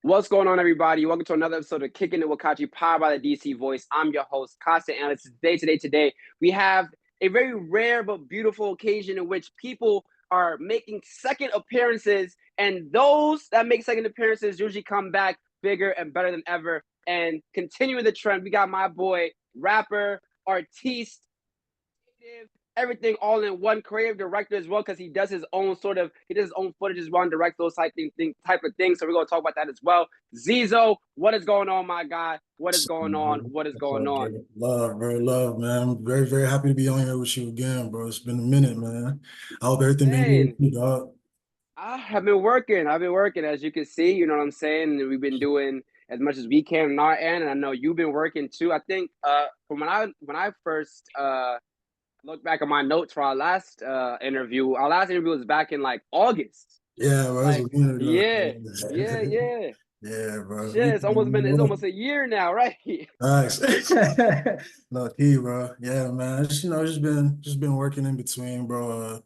What's going on, everybody? Welcome to another episode of Kickin' with Kachi, powered by the DC Voice. I'm your host, Constant Analyst. Today, we have a very rare but beautiful occasion in which people are making second appearances, and those that make second appearances usually come back bigger and better than ever. And continuing the trend, we got my boy, rapper, artiste, everything all in one, creative director as well, because he does his own footage as well and direct those type of things. So we're gonna talk about that as well. Zeezo, what is going on, my guy? What is going on? What is What's going up, on? bro? Love, bro. Love, man. I'm very, very happy to be on here with you again, bro. It's been a minute, man. I hope everything been good with Man, you, dog. I have been working. I've been working, as you can see. You know what I'm saying? We've been doing as much as we can on our end, and I know you've been working too. I think from when I first look back at my notes for our last interview was back in like August. Yeah, bro. That's Like, a minute ago. yeah, yeah. Yeah, bro. Shit, it's almost a year now, right? Nice. No key, bro. Yeah, man. Just been working in between, bro.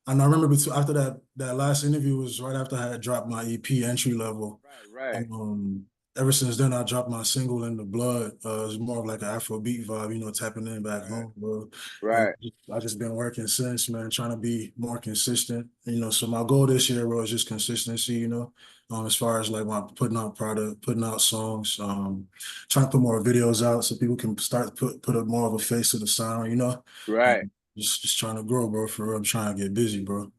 And I remember after that last interview was right after I had dropped my EP entry level. Right, right, Um, Ever since then, I dropped my single "In the Blood." It's more of like an Afrobeat vibe, tapping in back right, home, bro. And right, I just been working since, man, trying to be more consistent. So my goal this year, bro, is just consistency. As far as like my putting out product, putting out songs, trying to put more videos out so people can start to put a more of a face to the sound. right. Just trying to grow, bro. For real, I'm trying to get busy, bro.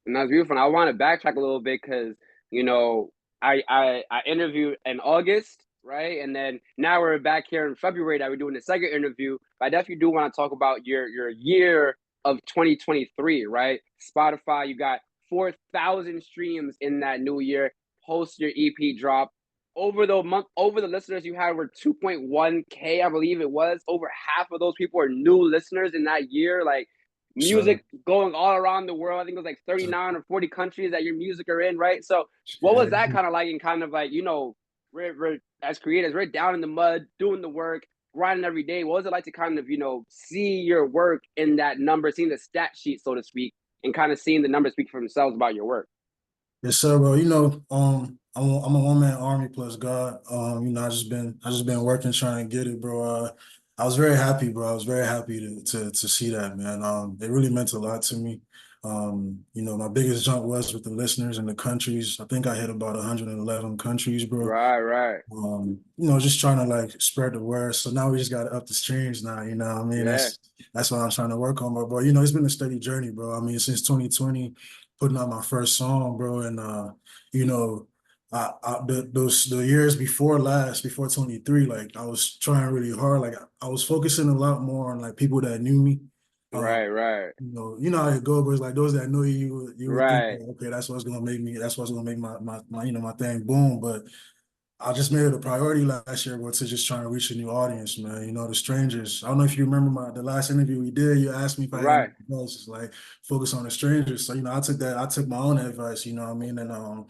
And that's beautiful. And I want to backtrack a little bit because you know I interviewed in August, right? And then now we're back here in February that we're doing the second interview. But I definitely do want to talk about your year of 2023, right? Spotify, you got 4,000 streams in that new year. Post your EP drop. Over the listeners you had were 2.1K, I believe it was. Over half of those people are new listeners in that year. Like, So, music going all around the world. I think it was like 39 or 40 countries that your music are in, right? So what yeah. was that kind of like? And kind of like, we're as creators, we're down in the mud, doing the work, grinding every day. What was it like to kind of, see your work in that number, seeing the stat sheet, so to speak, and kind of seeing the numbers speak for themselves about your work? Yes, sir, bro. I'm a one man army plus God. I just been working trying to get it, bro. I was very happy, bro. I was very happy to see that, man. It really meant a lot to me. My biggest jump was with the listeners and the countries. I think I hit about 111 countries, bro. Right, right. Just trying to like spread the word. So now we just got to up the streams now. What I mean, Yeah. that's what I'm trying to work on, bro. It's been a steady journey, bro. I mean, since 2020, putting out my first song, bro, and you know, the years before last, before 23, like I was trying really hard. Like I was focusing a lot more on like people that knew me. Um, Right, right. how it goes, but it's like those that know you would think, Right. like, okay, that's what's gonna make my thing boom. But I just made it a priority last year, bro, to just trying to reach a new audience, man. The strangers. I don't know if you remember the last interview we did. You asked me if I had any Right. advice, it's like focus on the strangers. So, I took my own advice, you know what I mean? And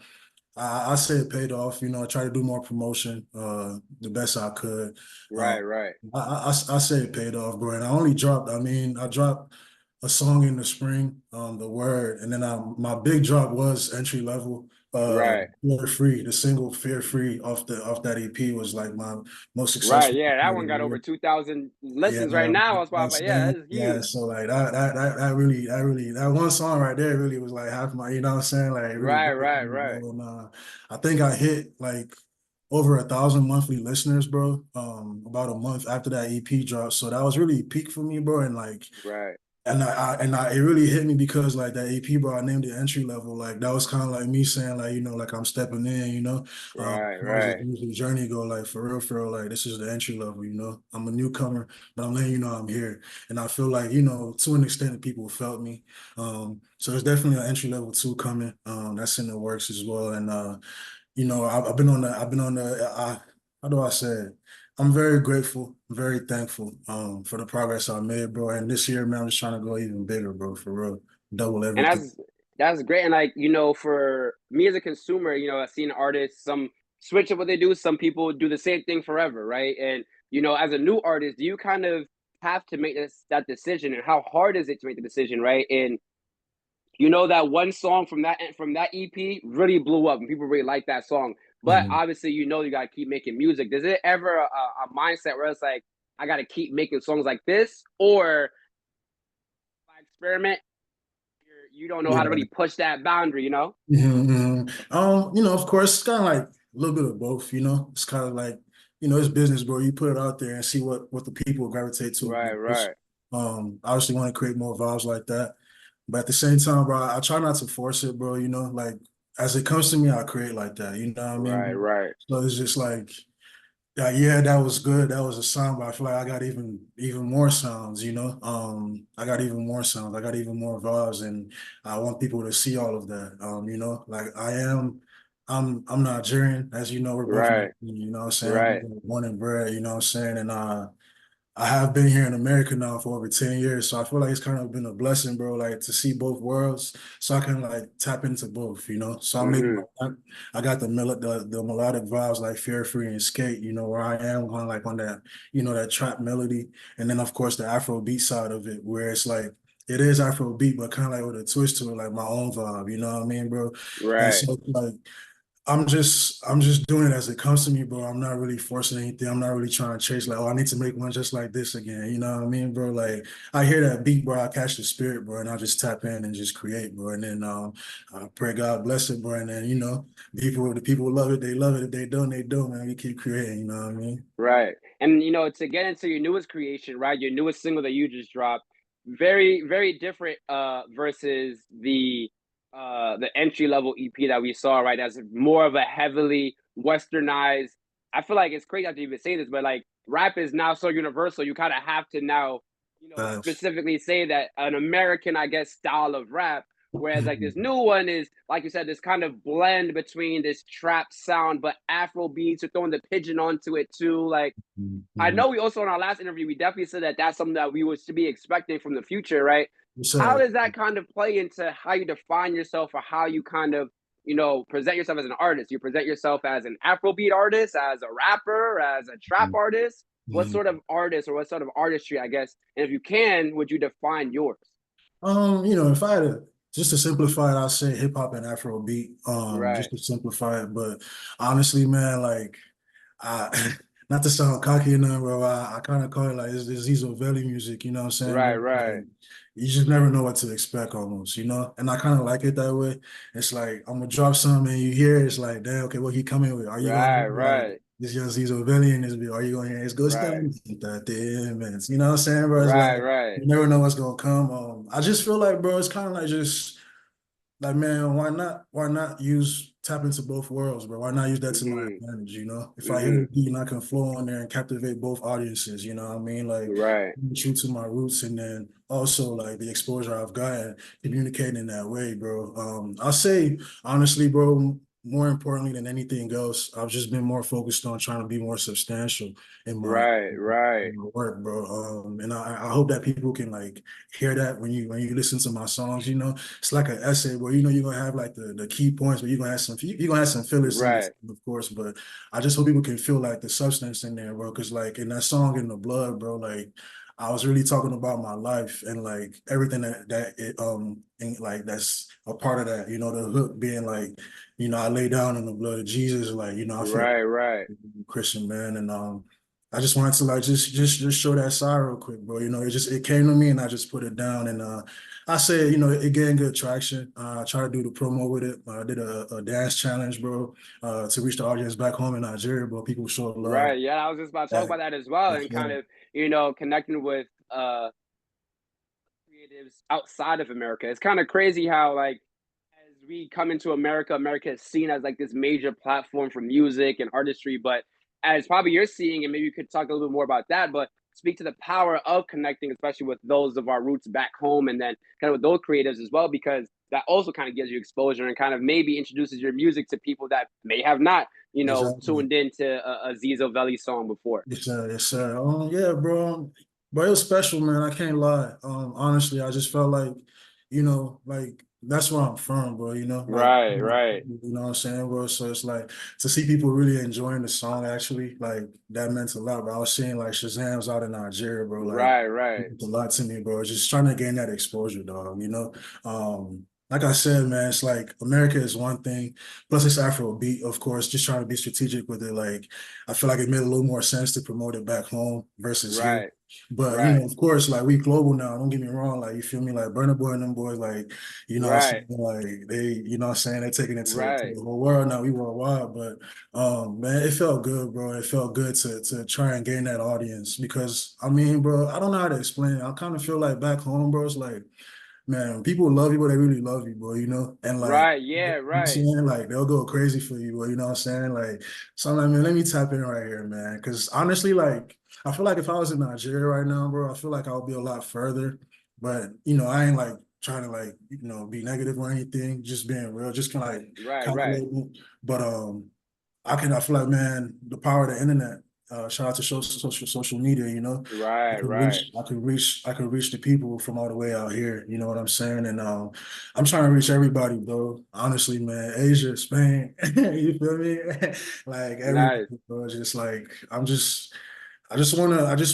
I say it paid off, I try to do more promotion, the best I could. Right, right. I say it paid off, bro. And I dropped a song in the spring, the word, and then my big drop was entry level. Right. Fear Free, the single Fear Free off that EP was like my most Right. successful Yeah, of that the one got over year. 2,000 Yeah, listens right now on that's Spotify. Yeah, saying, that's yeah. huge. So like that one song right there really was like half my, what I'm saying? Like it really Right, broke right, me, right. bro. And I think I hit like over 1,000 monthly listeners, bro. About a month after that EP dropped. So that was really peak for me, bro. And like Right. it really hit me because like that AP, bro, I named it entry level. Like that was kind of like me saying like, like I'm stepping in, Right, as far as right. the journey go, like for real, like this is the entry level, I'm a newcomer, but I'm letting you know I'm here. And I feel like, to an extent people felt me. So there's definitely an entry level two coming. That's in the works as well. And I've been on the how do I say it? I'm very grateful, very thankful for the progress I made, bro. And this year, man, I'm just trying to go even bigger, bro, for real. Double And everything. that's great. And like, for me as a consumer, I've seen artists, some switch up what they do, some people do the same thing forever, right? And as a new artist, do you kind of have to make that decision, and how hard is it to make the decision, right? And that one song from that EP really blew up and people really like that song. but obviously, you know, you gotta keep making music. Does it ever a mindset where it's like, I gotta keep making songs like this, or by experiment, you don't know how to Yeah. really push that boundary, you know? You know, of course, it's kind of like a little bit of both, you know. It's kind of like, you know, it's business, bro. You put it out there and see what the people gravitate to. Right, right, Obviously want to create more vibes like that. But at the same time, bro, I try not to force it, bro, you know, like as it comes to me, I create like that, you know what I right, mean? right, So it's just like, yeah, that was good. That was a sound, but I feel like I got even more sounds, you know. I got even more sounds. I got even more vibes, and I want people to see all of that. You know, like I'm Nigerian, as you know, we're both right, Nigerian, you know what I'm saying? right, Born and bred, you know what I'm saying? And I have been here in America now for over 10 years. So I feel like it's kind of been a blessing, bro, like to see both worlds. So I can like tap into both, you know. So mm-hmm, I got the melodic vibes like Fear Free and Skate, you know, where I am on like on that, you know, that trap melody. And then of course the Afro beat side of it, where it's like it is Afro beat, but kind of like with a twist to it, like my own vibe, you know what I mean, bro? And right, so like I'm just doing it as it comes to me, bro. I'm not really forcing anything. I'm not really trying to chase like, oh, I need to make one just like this again. You know what I mean, bro? Like I hear that beat, bro. I catch the spirit, bro, and I just tap in and just create, bro. And then I pray God bless it, bro. And then, you know, the people love it, they love it. If they don't, they don't, man. We keep creating, you know what I mean? right. And you know, to get into your newest creation, right? Your newest single that you just dropped, very, very different versus the entry level EP that we saw, right? That's more of a heavily westernized. I feel like it's crazy to even say this, but like rap is now so universal, you kind of have to now, you know, Facts. specifically say that an American, I guess, style of rap. Whereas like this new one is, like you said, this kind of blend between this trap sound, but Afro beats, you're throwing the pigeon onto it too. Like I Mhm. know we also in our last interview, we definitely said that that's something that we was to be expecting from the future, right? How So, does that kind of play into how you define yourself or how you kind of, you know, present yourself as an artist? You present yourself as an Afrobeat artist, as a rapper, as a trap artist? What mhm. sort of artist or what sort of artistry, I guess, and if you can, would you define yours? You know, if I had to just to simplify it, I'd say hip hop and Afro beat. Right, Just to simplify it. But honestly, man, like I not to sound cocky or nothing, bro. I kind of call it like it's Zeezo Valley music, you know what I'm saying, right, bro? right, Like you just never know what to expect almost, you know? And I kind of like it that way. It's like I'm gonna drop something and you hear it, it's like, damn, okay, what he coming with? Are you gonna hear right, like right, this young Zeezo Valley in this video? Are you gonna hear it's good stuff? right, That damn man. You know what I'm saying, bro? It's like right, right. you never know what's gonna come. I just feel like, bro, it's kind of like just like, man, why not use tap into both worlds, bro? Why not use that to my Mm-hmm. advantage, you know? If I hear Mm-hmm. a beat and I can flow on there and captivate both audiences, you know what I mean? Like Right. being true to my roots and then also like the exposure I've gotten communicating in that way, bro. I'll say honestly, bro, more importantly than anything else, I've just been more focused on trying to be more substantial in Right, right, my work, bro. And I hope that people can like hear that when you listen to my songs, you know it's like an essay where you know you're gonna have like the key points, but you're gonna have some fillers in it, right, of course. But I just hope people can feel like the substance in there, bro. Because like in that song "In the Blood," bro, like I was really talking about my life and like everything that it and like that's a part of that. You know, the hook being like, you know, I lay down in the blood of Jesus. Like, you know, I feel right, right. Christian man, and I just wanted to like just show that side real quick, bro. You know, it came to me and I just put it down and I said, you know, it gained good traction. I tried to do the promo with it. I did a dance challenge, bro, to reach the audience back home in Nigeria, bro. People showed love. Right. Yeah, I was just about to talk That, about that as well that's and kind of, you know, connecting with creatives outside of America. It's kind of crazy how like as we come into America, America is seen as like this major platform for music and artistry, but as probably you're seeing, and maybe you could talk a little bit more about that, but speak to the power of connecting, especially with those of our roots back home and then kind of with those creatives as well, because that also kind of gives you exposure and kind of maybe introduces your music to people that may have not, you know, exactly. tuned into a Zeezo Valley song before. Yes, sir. Yes, sir. Yeah, bro. But it was special, man. I can't lie. Honestly, I just felt like, you know, like that's where I'm from, bro. You know, like, Right, right, you know what I'm saying, bro. So it's like to see people really enjoying the song, actually, like that meant a lot. Bro, I was seeing like Shazam's out in Nigeria, bro. Like, right, it right. meant a lot to me, bro. Just trying to gain that exposure, dog. You know, like I said, man, it's like America is one thing. Plus, it's Afrobeat, of course, just trying to be strategic with it. Like, I feel like it made a little more sense to promote it back home versus here. Right, But, right, of course, like, we global now. Don't get me wrong. Like, you feel me? Like, Burna Boy and them boys, like, right, like, they, what I'm saying? They're taking it to right, the whole world now. We worldwide. But, man, it felt good, bro. It felt good to try and gain that audience because, I mean, bro, I don't know how to explain it. I kind of feel like back home, bro, it's like, man, people love you, but they really love you, boy, and like, right. Yeah, I'm right, saying, like, they'll go crazy for you, boy, you know what I'm saying? Like, so I'm like, man, let me tap in right here, man. Cause honestly, like, I feel like if I was in Nigeria right now, bro, I feel like I'll be a lot further. But, I ain't like trying to like, be negative or anything, just being real, just right, kind of right, label. But I feel like, man, the power of the internet. Shout out to social media. right, right. I could reach the people from all the way out here. You know what I'm saying? And I'm trying to reach everybody, bro. Honestly, man, Asia, Spain, you feel me? Like everybody, Nice. bro. Just like I just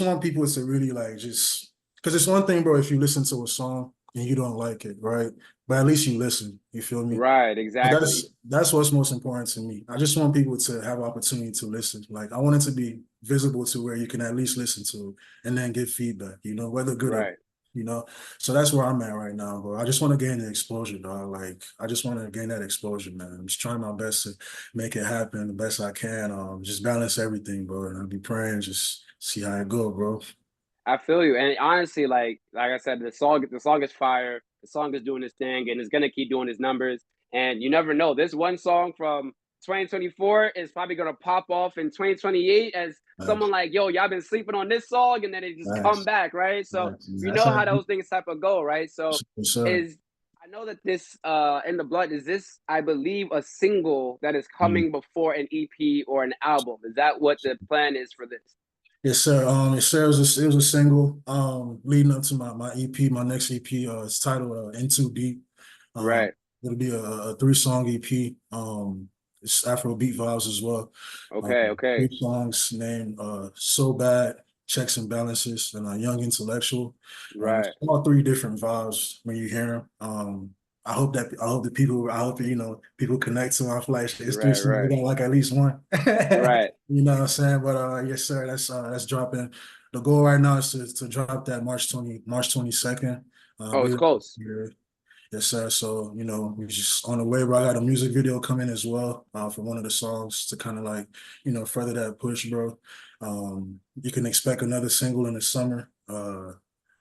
want people to really like just because it's one thing, bro, if you listen to a song and you don't like it, right? But at least you listen. You feel me? Right, But exactly. that's what's most important to me. I just want people to have opportunity to listen. Like I want it to be visible to where you can at least listen to it and then give feedback, whether good or Right. you know. So that's where I'm at right now, bro. I just want to gain the exposure, dog. Like I just want to gain that exposure, man. I'm just trying my best to make it happen the best I can. Just balance everything, bro. And I'll be praying, just see how it go, bro. I feel you. And honestly, like I said, the song is fire. The song is doing its thing and it's gonna keep doing its numbers. And you never know. This one song from 2024 is probably gonna pop off in 2028 as someone Nice, like, yo, y'all been sleeping on this song, and then it just come nice, back, right? So nice. you That's know how. how those things type of go, right? So Sure. is I know that this In the Blood is this, I believe, a single that is Mhm. coming before an EP or an album. Is that what the plan is for this? Yes, sir. Yes, sir. It was a single leading up to my EP, my next EP. It's titled "In Too Deep." Um, Right. it'll be a 3-song EP. It's Afrobeat vibes as well. Okay, okay. 3 songs named "So Bad," "Checks and Balances," and "Young Intellectual." Right. It's all 3 different vibes when you hear them. I hope that, people connect to them. I feel like it's 3 songs. We Right. got like at least one. Right. You know what I'm saying? But yes, sir. That's dropping. The goal right now is to drop that March 22nd. Oh, it's Later this close. year. Yes, sir. So, we're just on the way, bro. I got a music video coming as well for one of the songs to kind of like, further that push, bro. You can expect another single in the summer.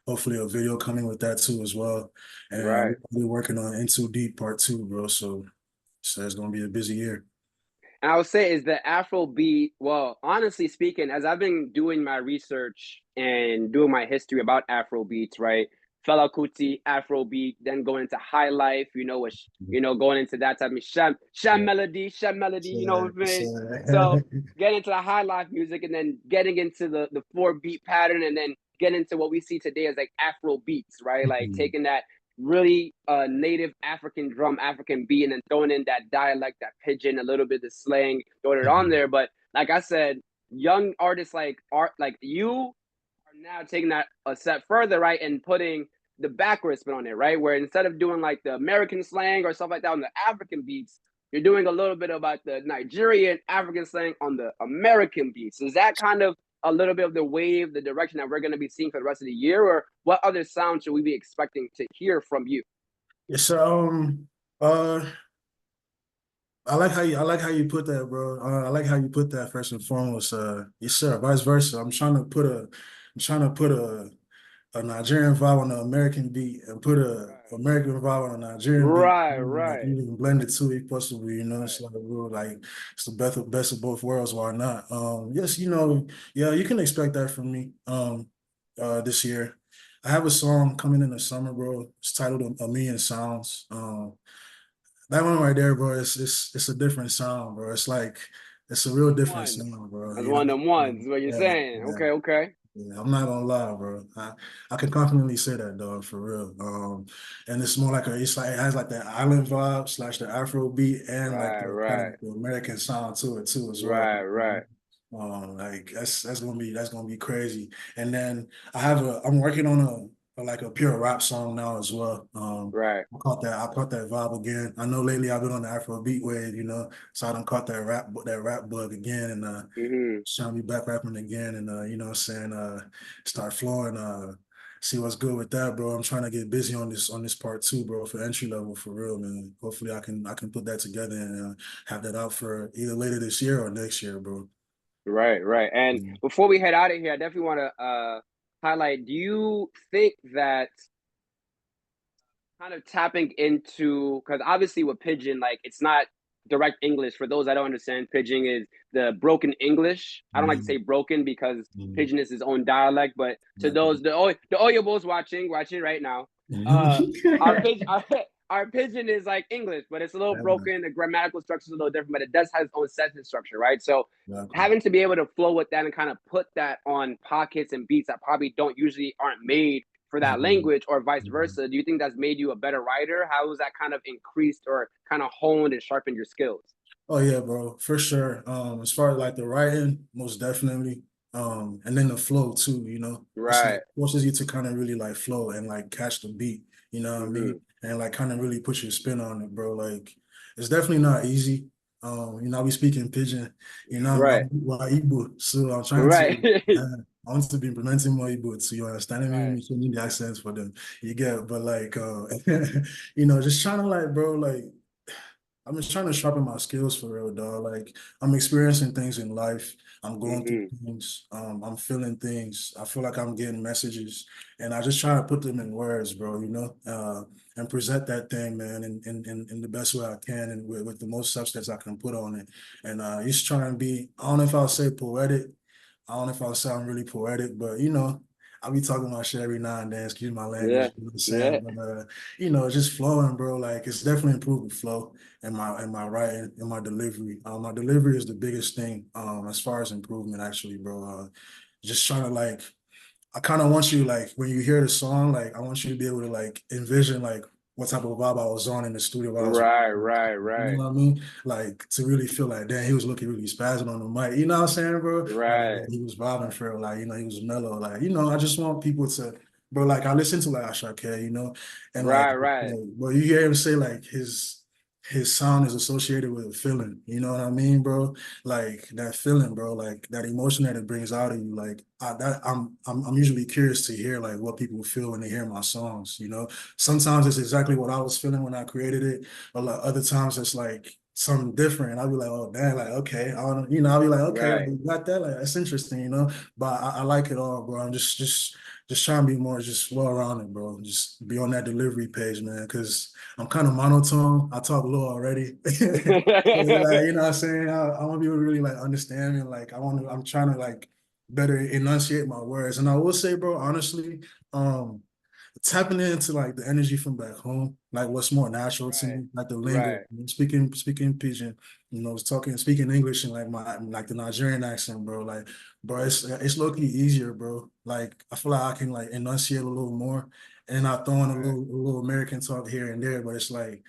Hopefully a video coming with that too as well. And Right. we're working on Into Deep Part 2, bro. So it's gonna be a busy year. And I would say is the Afro beat. Well, honestly speaking, as I've been doing my research and doing my history about Afro beats, right? Fela Kuti, Afro beat, then going into High Life, which going into that type of Shem Melody, you know what I mean? So getting into the High Life music and then getting into the 4 beat pattern and then getting into what we see today as like Afro beats, right? Like taking that really native African drum, African beat, and then throwing in that dialect, that pidgin, a little bit of slang, throwing it on there. But like I said, young artists like art like you are now taking that a step further, right, and putting the backward spin on it, right? Where instead of doing like the American slang or stuff like that on the African beats, you're doing a little bit about the Nigerian African slang on the American beats. Is that kind of a little bit of the wave, the direction that we're going to be seeing for the rest of the year, or what other sounds should we be expecting to hear from you? Yes, sir. Uh, I like how you put that, bro. I like how you put that first and foremost. Yes, sir. Vice versa. I'm trying to put a Nigerian vibe on the American beat and put a Right, American vibe on a Nigerian beat. right, Like right, even blend it too if possible, It's right. like we're like it's the best of both worlds, why not? Yes, yeah, you can expect that from me this year. I have a song coming in the summer, bro. It's titled A Million Sounds. That one right there, bro, it's a different sound, bro. It's a That's one real of them different ones. sound, bro. That's one of them ones. Is what you're Yeah, saying? yeah. Okay, okay. Yeah, I'm not gonna lie, bro. I can confidently say that, dog, for real. And it's more like it's like it has like that island vibe slash the Afro beat and like Right, the kind of right, the American sound to it too as well. right, right. Like that's gonna be crazy. And then I'm working on like a pure rap song now as well. Right. I caught that vibe again. I know lately I've been on the Afrobeat wave, you know, so I done caught that rap bug again, and Mm-hmm. trying to be back rapping again, and you know what I'm saying, start flowing, see what's good with that, bro. I'm trying to get busy on this part too, bro, for entry level for real, man. Hopefully I can put that together and have that out for either later this year or next year, bro. Right, right. And Mm. before we head out of here, I definitely want to highlight, do you think that kind of tapping into, because obviously with Pigeon, like it's not direct English. For those that don't understand, Pigeon is the broken English. I don't like to say Mhm. broken because Mhm. Pigeon is his own dialect, but to those the Oyobos watching right now, uh our pigeon our Pigeon is like English, but it's a little broken. The grammatical structure is a little different, but it does have its own sentence structure, right? So Exactly. having to be able to flow with that and kind of put that on pockets and beats that probably don't usually aren't made for that Mhm. language or vice Mhm. versa. Do you think that's made you a better writer? How has that kind of increased or kind of honed and sharpened your skills? Oh yeah, bro, for sure. As far as like the writing, most definitely. And then the flow too, you know. It's like Right. forces you to kind of really like flow and like catch the beat, you know what I Mm-hmm. mean? And like kind of really put your spin on it, bro. Like it's definitely not easy. You know, we speak in pidgin, you know, Right. Igbo. So I'm trying Right. to I want to be implementing more Igbo so you understand me, Right. me changing the accents for them. You get, but like you know, just trying to like, bro, like I'm just trying to sharpen my skills for real, dog. Like I'm experiencing things in life. I'm going through Mm-hmm. things. I'm feeling things. I feel like I'm getting messages, and I just try to put them in words, bro. You know, and present that thing, man, in the best way I can, and with the most substance I can put on it. And just trying to be. I don't know if I'll say poetic. I don't know if I'll sound really poetic, but you know, I'll be talking my shit every now and then. Excuse my language, Yeah. you know what I'm Yeah. saying? But you know, just flowing, bro. Like it's definitely improved the flow and my writing and my delivery. My delivery is the biggest thing as far as improvement, actually, bro. Just trying to like I kind of want you like when you hear the song, like I want you to be able to like envision like what type of vibe I was on in the studio while I was, Right. you Right. know Right. what I mean? Like to really feel like, damn, he was looking really spazzing on the mic. You know what I'm saying, bro? Like Right. he was vibing for it, like you know, he was mellow. Like you know, I just want people to, bro. Like I listen to like Ashake, you know, and Right. Right. bro, you hear him say like his sound is associated with a feeling. You know what I mean, bro? Like that feeling, bro, like that emotion that it brings out of you. Like I'm usually curious to hear like what people feel when they hear my songs. You know, sometimes it's exactly what I was feeling when I created it, but like other times it's like something different. I'll be like, oh damn, like okay, I don't, you know, I'll be like, okay, like Right. you got that, like that's interesting, you know. But I like it all, bro. I'm just trying to be more just well rounded, bro. Just be on that delivery page, man, because I'm kind of monotone. I talk low already. So, like, you know what I'm saying? I want people to really like understand me. Like I'm trying to like better enunciate my words. And I will say, bro, honestly, um, tapping into like the energy from back home, like what's more natural to Right. me, like the lingo, Right. speaking pidgin, you know, speaking English and like my like the Nigerian accent, bro. Like, bro, it's low key easier, bro. Like I feel like I can like enunciate a little more, and I throw in Right. a little American talk here and there, but it's like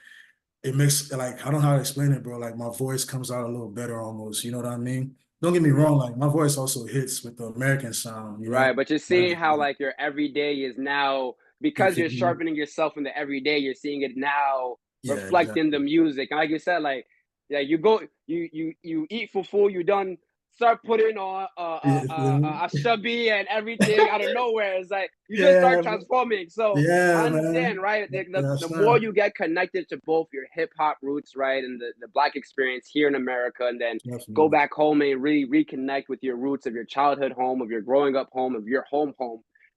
it makes like I don't know how to explain it, bro. Like my voice comes out a little better almost. You know what I mean? Don't get me Mm-hmm. wrong. Like my voice also hits with the American sound. You know, Right, but you're seeing how like your everyday is now because you're infusing. sharpening yourself in the everyday, you're seeing it now Yeah, reflecting the exactly. music. And like you said, like yeah, you go you eat fufu, you done start putting on Yeah, a chubby and everything out of nowhere. It's like you just yeah, start transforming. So I yeah, understand, man. right? The That's more not you get connected to both your hip hop roots, right, and the black experience here in America, and then go definitely. back home and really reconnect with your roots of your childhood home, of your growing up home, of your home,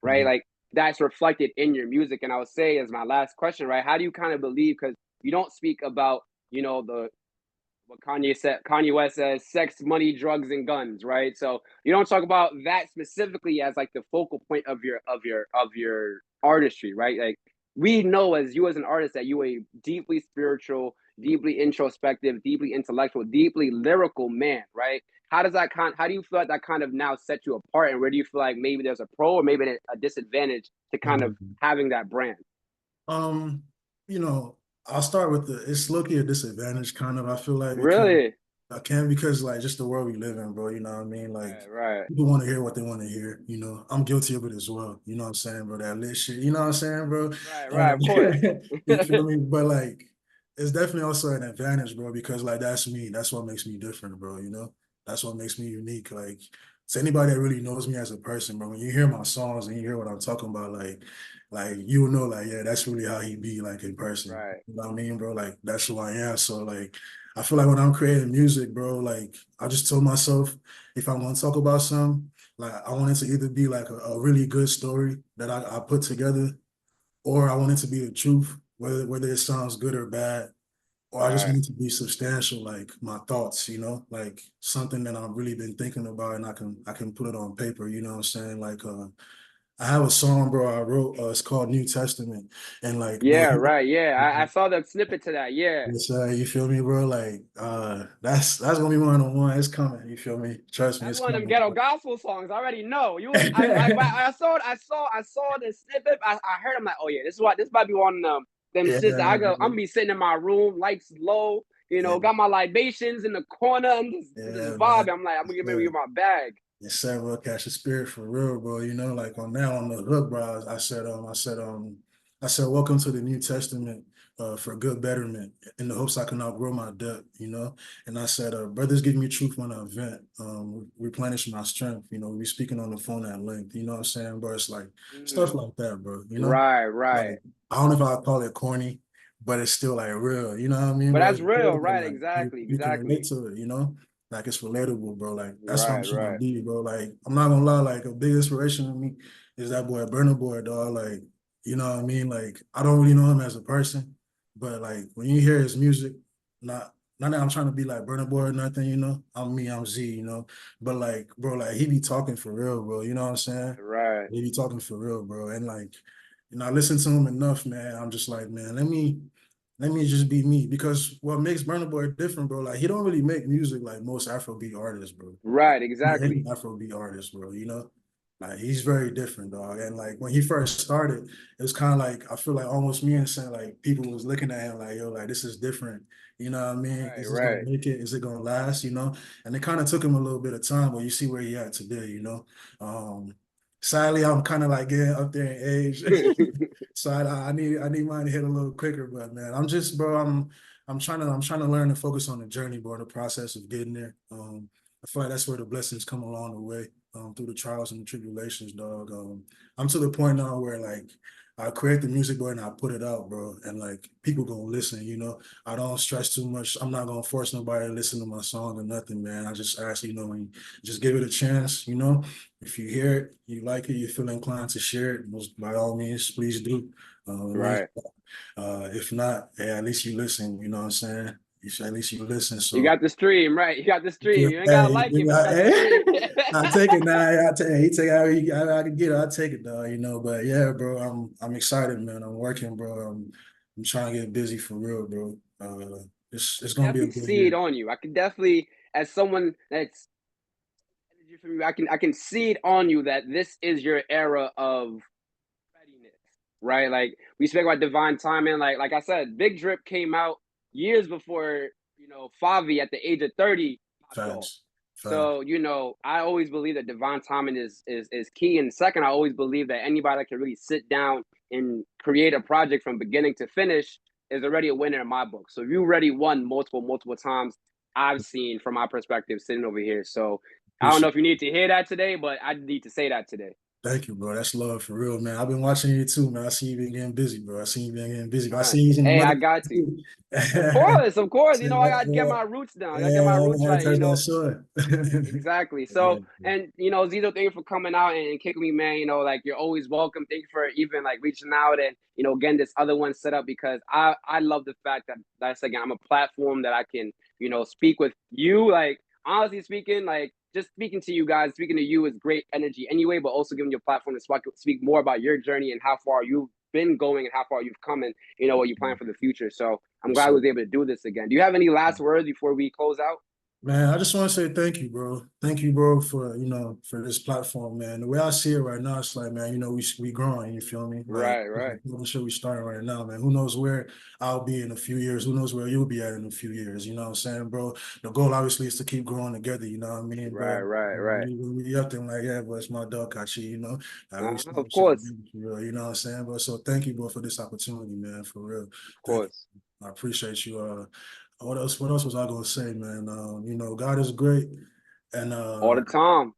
right? Mhm. Like that's reflected in your music. And I would say as my last question, right? How do you kind of believe because you don't speak about, the what Kanye said, Kanye West says, sex, money, drugs, and guns, right? So you don't talk about that specifically as like the focal point of your artistry, right? Like we know as you as an artist that you are a deeply spiritual, deeply introspective, deeply intellectual, deeply lyrical man, right? How do you feel like that kind of now sets you apart, and where do you feel like maybe there's a pro or maybe a disadvantage to kind of Mhm. having that brand? Um, you know, I'll start with it's low-key a disadvantage, kind of. I feel like because Really? I can because like just the world we live in, bro. You know what I mean? Like Right, right, people want to hear what they want to hear. You know, I'm guilty of it as well. You know what I'm saying, bro? That lit shit. You know what I'm saying, bro? right, right. Of And course. you feel me? But like, it's definitely also an advantage, bro, because like that's me. That's what makes me different, bro. You know, that's what makes me unique. Like to anybody that really knows me as a person, bro. When you hear my songs and you hear what I'm talking about, like you will know, like yeah, that's really how he be like in person. Right. You know what I mean, bro? Like that's who I am. So like. I feel like when I'm creating music, bro, like I just told myself if I want to talk about something, like I want it to either be like a really good story that I put together, or I want it to be the truth, whether it sounds good or bad, or I just Right. want it to be substantial, like my thoughts, you know, like something that I've really been thinking about and I can put it on paper, you know what I'm saying? Like I have a song, bro, I wrote, it's called New Testament. And like, bro, Yeah, right. Yeah. I saw the snippet to that. Yeah. yes, you feel me, bro? Like, that's gonna be one on one. It's coming. You feel me? Trust me, That's it's one of them coming, ghetto bro. gospel songs. I already know. I saw the snippet. I heard. I'm like, oh yeah, this might be one of them Yeah, shits that I'm gonna be sitting in my room, lights low, yeah, got my libations in the corner and just yeah, man. vibing. I'm like, I'm gonna get Yeah. maybe my bag. Yes, sir, bro. Catch the spirit for real, bro. You know, like on now on the hook, bro. I said, welcome to the New Testament, for good betterment, in the hopes I can outgrow my depth, you know. And I said, brothers give me truth when I vent, replenish my strength, you know. We speaking on the phone at length, you know what I'm saying, bro? It's like stuff Mm, like that, bro. You know, right, like right. I don't know if I call it corny, but it's still like real, you know what I mean, But bro? that's It's real, real, bro. right? Like Exactly, you can relate exactly. to it, you know. Like it's relatable, bro. Like that's what I'm Right, trying to right, be, bro. Like I'm not gonna lie, like a big inspiration to me is that boy Burna Boy, dog. Like, you know what I mean? Like I don't really know him as a person, but like when you hear his music, not that I'm trying to be like Burna Boy or nothing, you know. I'm me, I'm Z, you know. But like, bro, like he be talking for real, bro. You know what I'm saying? right. He be talking for real, bro. And like, I listen to him enough, man. I'm just like, man, let me just be me because what makes Burna Boy different, bro, like he don't really make music like most Afrobeat artists, bro. Like Right, any exactly. Afrobeat artist, bro, you know? Like he's very different, dog. And like when he first started, it was kind of like I feel like almost me and saying like people was looking at him like, yo, like this is different. You know what I mean? Right, Is this gonna right. make it? Is it gonna last? You know? And it kind of took him a little bit of time, but you see where he at today, you know. Sadly, I'm kind of like getting up there in age. So I need mine to hit a little quicker, but man, I'm just bro, I'm trying to learn to focus on the journey, bro, the process of getting there. I feel like that's where the blessings come along the way, through the trials and the tribulations, dog. I'm to the point now where like I create the music, bro, and I put it out, bro, and like people gonna listen, you know. I don't stress too much. I'm not gonna force nobody to listen to my song or nothing, man. I just ask, you know, and just give it a chance, you know. If you hear it, you like it, you feel inclined to share it, most by all means, please do. It means, Right. if not, hey, at least you listen. You know what I'm saying? At least you listen. You So got the stream, right? You got the stream. yeah, You ain't gotta hey, like it, but you got the stream. I take it now. I take it. He take it. I can get it. I take it, dog. You know, but yeah, bro, I'm excited, man. I'm working, bro. I'm trying to get busy for real, bro. It's gonna be a Definitely good see it year. on you. I can definitely, as someone that's energy from you, I can see it on you that this is your era of readiness, right? Like we speak about divine timing. Like I said, Big Drip came out years before Favi at the age of 30 popped off. Facts, facts. So I always believe that divine timing is key. And second, I always believe that anybody that can really sit down and create a project from beginning to finish is already a winner in my book. So if you already won multiple times, I've seen from my perspective sitting over here. So I don't know Appreciate if you need to hear that today, but I need to say that today. Thank you, bro. That's love for real, man. I've been watching you too, man. I see you been getting busy, bro. I see you been getting busy. But I Fine. see you in the Hey, mother I got you. too. Of course, of course. So, I gotta get my roots down. I gotta get my yeah, roots I had right. to touch that sword. Exactly. So, Yeah, and Zeezo, thank you for coming out and kicking me, man. Like you're always welcome. Thank you for even like reaching out and getting this other one set up because I love the fact that that's again I'm a platform that I can speak with you. Like honestly speaking, like just speaking to you guys, speaking to you is great energy anyway, but also giving you a platform to speak more about your journey and how far you've been going and how far you've come and what you plan for the future. So I'm yes, glad I sir. was able to do this again. Do you have any last words before we close out? Man, I just want to say thank you, bro. Thank you, bro, for for this platform, man. The way I see it right now, it's like, man, we growing. You feel me? Like Right, right, the show we starting right now, man. Who knows where I'll be in a few years? Who knows where you'll be at in a few years? You know what I'm saying, bro? The goal obviously is to keep growing together. You know what I mean, right, bro? right, right. We up there like, yeah, but it's my dog Kachi. Like we Of shit course, together for real. You know what I'm saying, bro? So thank you, bro, for this opportunity, man. For real. of Thank you. course. I appreciate you. What else? What else was I gonna say, man? God is great, and All the time.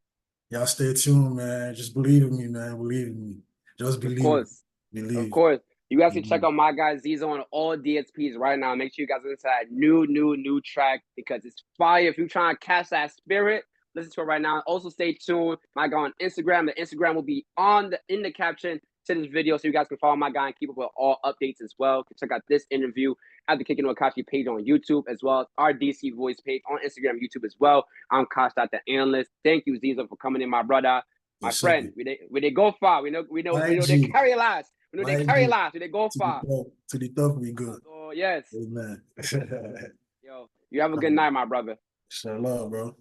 y'all stay tuned, man. Just believe in me, man. Believe in me. Just Of believe. course. Of Believe. course. You guys can check Believe. out my guy Zeezo on all DSPs right now. Make sure you guys listen to that new track because it's fire. If you're trying to catch that spirit, listen to it right now. Also, stay tuned. My guy on Instagram. The Instagram will be in the caption to this video, so you guys can follow my guy and keep up with all updates as well. You can check out this interview at the Kickin with Kachi page on YouTube, as well as our DC Voice page on Instagram, YouTube as well. I'm Kachi, the analyst. Thank you, Zeezo, for coming in, my brother. My Yes, sir. friend, we they go far. We know they YG. carry lives. We know they carry YG. lives. We they go To the far. top. To the top, we good. So yes, Amen. yo, you have a good night, my brother. Shalom, bro.